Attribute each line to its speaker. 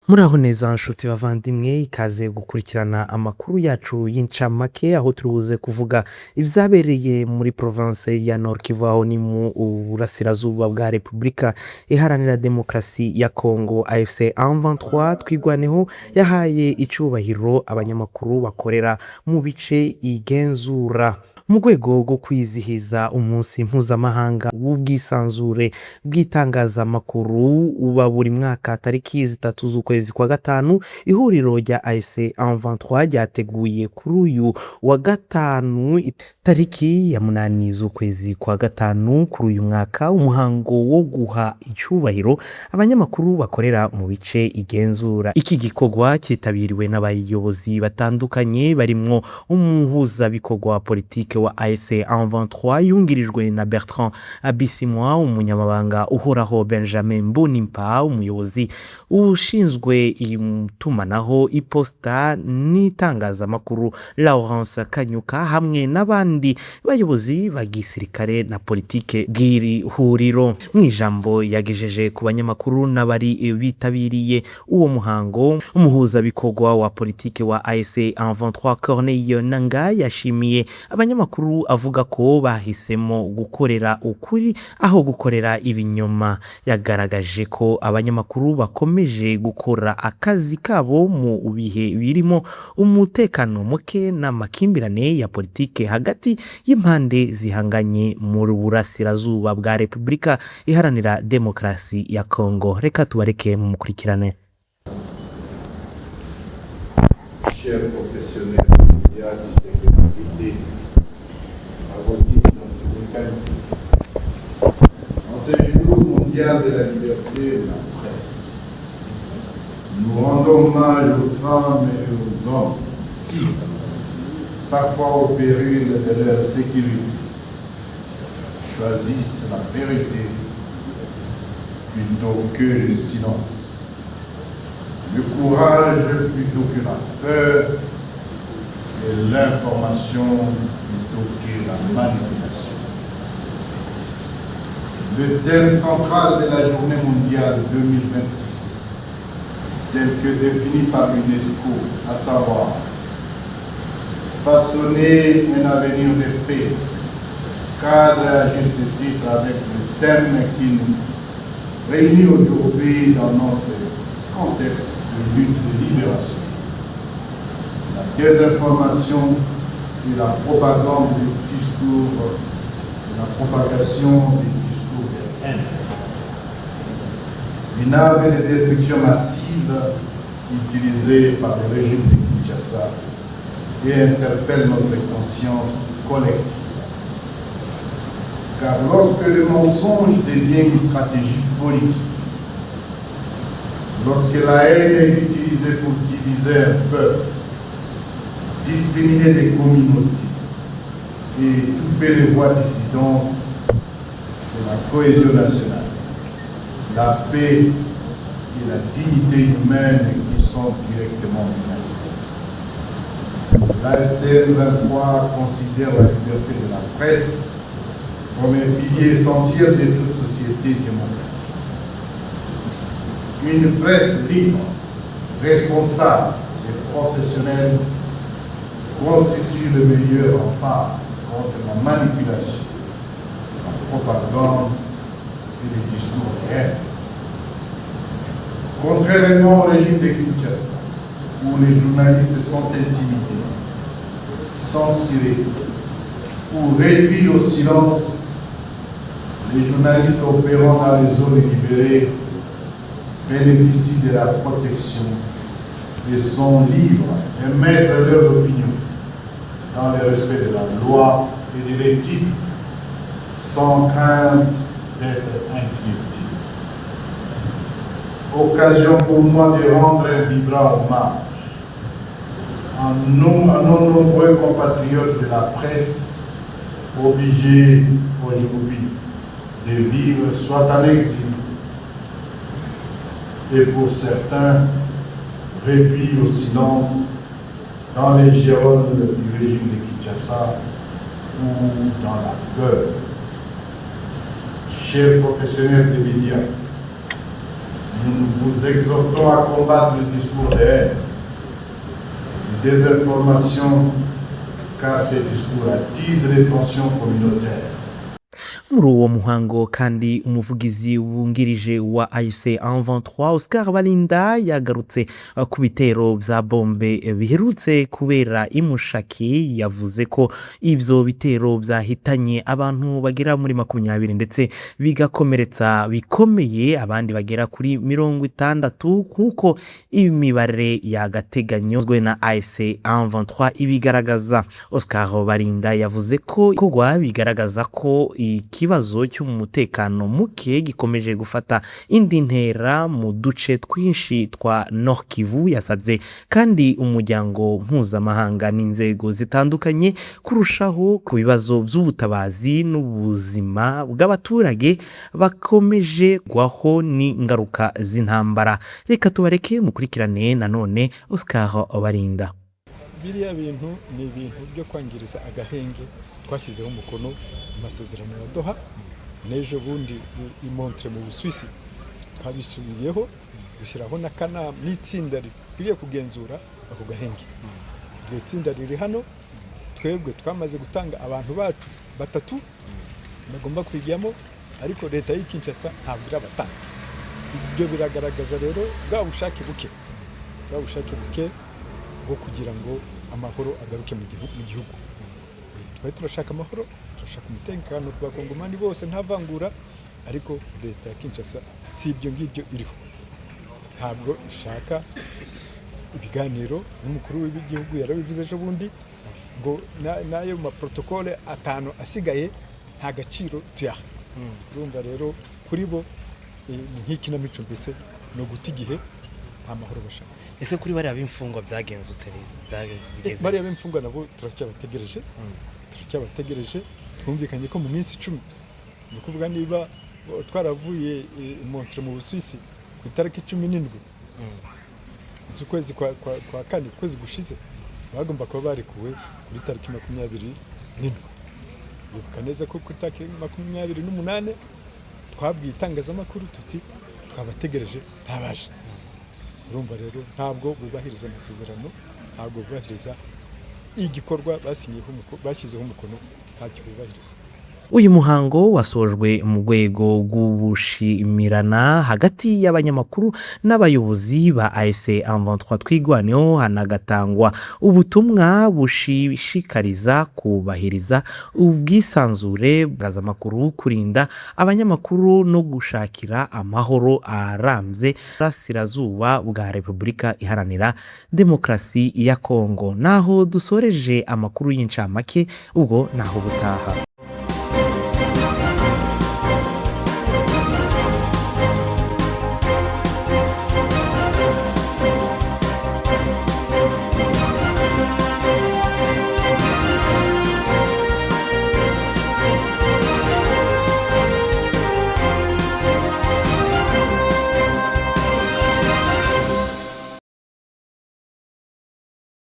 Speaker 1: Muraho neza nshuti bavandimwe, ikaze gukurikirana amakuru yacu y'incamake, aho turi buze kuvuga ivyabereye muri province ya Nord Kivu, aho ni mu burasirazuba bwa Repubulika Iharanira Demokarasi ya Kongo. AFC M23 Twigwaneho yahaye icubahiro abanyamakuru bakorera mu bice igenzura mu rwego rwo kwizihiza umunsi mpuzamahanga w'ubwisanzure bw'itangazamakuru uba buri mwaka tariki 3 z'ukwezi kwa gatanu. Ihuriro rya AFC M23 ryateguye kuri uyu wa gatanu tariki ya 8 z'ukwezi kwa gatanu kuri uyu mwaka umuhango wo guha icubahiro abanyamakuru bakorera mu bice igenzura. Iki gikorwa cyitabiriwe n'abayobozi batandukanye barimwo umuhuzabikorwa wa politike wa AFC M23 yungirijwe na Bertrand Bisimwa, umunyamabanga uhoraho Benjamin Mbonimpa, umuyobozi ushinzwe itumanaho, iposta n'itangazamakuru Laurence Kanyuka, hamwe n'abandi bayobozi ba gisirikare na politike bw'iri huriro. Mwijambo yagejeje ku banyamakuru n'abari bitabiriye uwo muhango, umuhuzabikorwa wa politike wa AFC M23 Corneille Nangaa yashimiye abanyamakuru avuga ko bahisemo gukorera ukuri aho gukorera ibinyoma. Yagaragaje ko abanyamakuru bakomeje gukora akazi kabo mu bihe birimo umutekano muke n'amakimbirane ya politike hagati y'impande zihanganye mu burasirazuba bwa Repubulika Iharanira Demokarasi ya Kongo. Reka tubareke mu mukurikirane.
Speaker 2: Chers professionnels médias du secteur privé, à vos titres en ce jour mondial de la liberté de la presse, nous rendons hommage aux femmes et aux hommes, parfois au péril de leur sécurité, choisissent la vérité plutôt que le silence, le courage plutôt que la peur et l'information plutôt que la manipulation. Le thème central de la journée mondiale 2026, tel que défini par l'UNESCO, à savoir façonner un avenir de paix, cadre à juste titre avec le thème qui nous réunit aujourd'hui dans notre contexte de lutte de libération. La désinformation et la propagande du discours, la propagation du discours de haine. Une arme de destruction massive utilisée par le régime de Kinshasa et interpelle notre conscience collective. Car lorsque le mensonge devient une stratégie politique, lorsque la haine est utilisée pour diviser un peuple, discriminer des communautés et étouffer les voix dissidentes, c'est la cohésion nationale, la paix et la dignité humaine qui sont directement menacées. L'AFC M23 considère la liberté de la presse comme un pilier essentiel de toute société démocratique. Une presse libre, responsable et professionnelle constitue le meilleur rempart contre la manipulation, la propagande et les discours de haine. Contrairement au régime de Kinshasa, où les journalistes sont intimidés, censurés ou réduits au silence, les journalistes opérant dans les zones libérées bénéficient de la protection et sont libres d'émettre leurs opinions dans le respect de la loi et de l'éthique, sans crainte d'être inquiétés. Occasion pour moi de rendre un vibrant hommage à nos nombreux compatriotes de la presse obligés aujourd'hui de vivre soit en exil et pour certains réduits au silence dans les géoles du régime de Kinshasa ou dans la peur. Chers professionnels des médias, Nous vous exhortons à combattre le discours de haine, de désinformation, car ces discours attisent les tensions communautaires.
Speaker 1: Muri uwo muhango kandi umuvugizi wungirije wa AFC M23 Oscar Balinda yagarutse ku bitero bya bombe biherutse kubera imushaki. Yavuze ko ivyo bitero byahitanye abantu bagera muri 20 ndetse bigakomeretsa bikomeye abandi bagera kuri 60 kuko imibare yagateganyozwe na AFC M23 ibigaragaza. Oscar Balinda yavuze ko kogwa bigaragaza ko ikibazo cy'umutekano muke gikomeje gufata indi ntera mu duce twinshi twa Nord Kivu. Yasabye kandi umuryango mpuzamahanga n'inzego zitandukanye kurushaho ku bibazo by'ubutabazi n'ubuzima bw'abaturage bakomeje gwaho n'ingaruka z'intambara. Reka tubareke mukurikirane nanone Oscar Balinda.
Speaker 3: Biriya bintu ni ibintu byo kwangiriza agahenge twashyizeho umukono amasezerano ya Doha n'ejo bundi imontre mu Busuwisi twabisubiyeho dushyiraho n'akanama n'itsinda rigiye kugenzura ako gahenge. Iryo tsinda riri hano, twebwe twamaze gutanga abantu bacu 3 bagomba kwijyamo, ariko leta y'i Kinshasa ntabwo irabatanga. Ibyo biragaragaza rero bwa bushake buke bwo kugira ngo amahoro agaruke mu gihugu. Twari turashaka amahoro, turashaka umutekano ku bakongomani bose nta vangura, ariko leta ya Kinshasa si ibyo ngibyo iriho. Ntabwo ishaka ibiganiro. N'umukuru w'igihugu yarabivuze ejo bundi ngo nayo ma protocole 5 asigaye nta gaciro tuyaha. Urumva rero kuri bo nk'ikinamico mbese no guta igihe nta mahoro bashaka.
Speaker 1: Ese kuri bari abimfungwa byagenze uteri
Speaker 3: bari abimfungwa nabo turacyabategereje. Twumvikanye ko mu minsi 10 ni kuvuga niba twaravuye Montre mu Busuwisi ku itariki 17 z'ukwezi kwa kane kwezi gushize, bagomba kuba barekuwe kuri tariki 27. Bibuka neza ko ku tariki 28 twabwiye itangazamakuru tuti twabategereje ntabaje. Urumva rero ntabwo bubahiriza amasezerano, ntabwo bubahiriza igikorwa bashyizeho umukono, ntacyo bubahiriza.
Speaker 1: Uyu muhango wasojwe mu rwego rw'ubushimirana hagati y'abanyamakuru n'abayobozi ba AFC M23 twigwaneho, hanagatangwa ubutumwa bushishikariza kubahiriza ubwisanzure bw'azamakuru, kurinda abanyamakuru no gushakira amahoro arambye burasirazuba bwa Repubulika Iharanira Demokarasi ya Kongo. Naho dusoreje amakuru y'incamake, ubwo naho butaha.